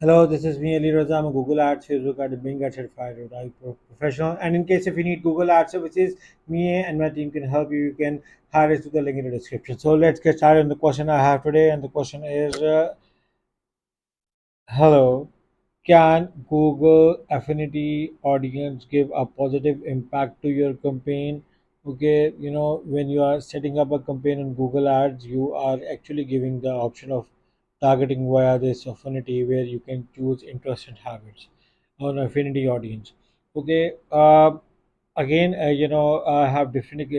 Hello, this is me, Ali Raza. I'm a Google Ads, Facebook Ad, Bing Ad certified professional. And in case if you need Google Ads services, me and my team can help you. You can hire us to the link in the description. So let's get started on the question I have today. And the question is, hello, can Google Affinity Audience give a positive impact to your campaign? Okay, when you are setting up a campaign on Google Ads, you are actually giving the option of targeting via this affinity where you can choose interest and habits on affinity audience. Okay, again, I have different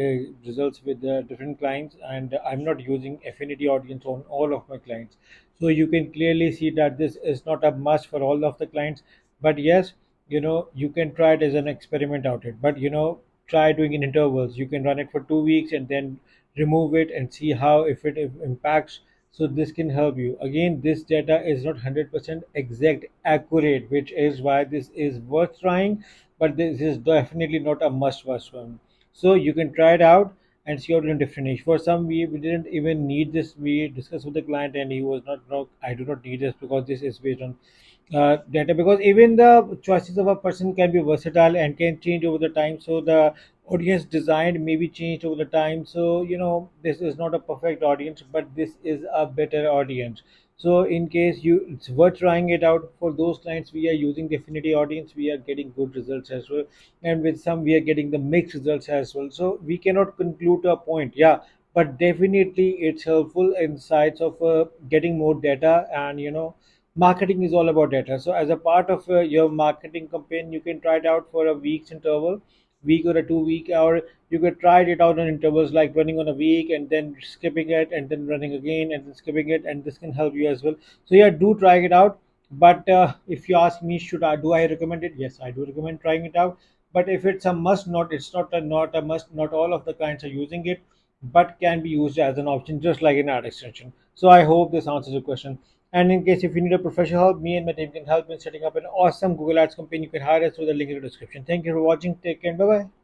results with different clients, and I'm not using affinity audience on all of my clients. So you can clearly see that this is not a must for all of the clients, but yes, you can try it as an experiment out it, but try doing in intervals. You can run it for 2 weeks and then remove it and see how if impacts. So this can help you. Again, this data is not 100% exact accurate, which is why this is worth trying, but this is definitely not a must one. So you can try it out and see out in different niche. For some, we didn't even need this. We discussed with the client, and he was not, no, I do not need this because this is based on data. Because even the choices of a person can be versatile and can change over the time. So the audience design may be changed over the time. So this is not a perfect audience, but this is a better audience. So in case it's worth trying it out. For those clients we are using the affinity audience, we are getting good results as well, and with some we are getting the mixed results as well. So we cannot conclude a point, yeah, but definitely it's helpful insights of getting more data. And marketing is all about data. So as a part of your marketing campaign, you can try it out for a week's interval, week or a 2 week, or you could try it out on intervals like running on a week and then skipping it and then running again and then skipping it, and this can help you as well. So yeah, do try it out. But if you ask me, do I recommend it? Yes, I do recommend trying it out. But if it's a must, not a must. Not all of the clients are using it, but can be used as an option, just like an ad extension. So I hope this answers your question. And in case if you need a professional help, me and my team can help in setting up an awesome Google Ads campaign. You can hire us through the link in the description. Thank you for watching. Take care. Bye bye.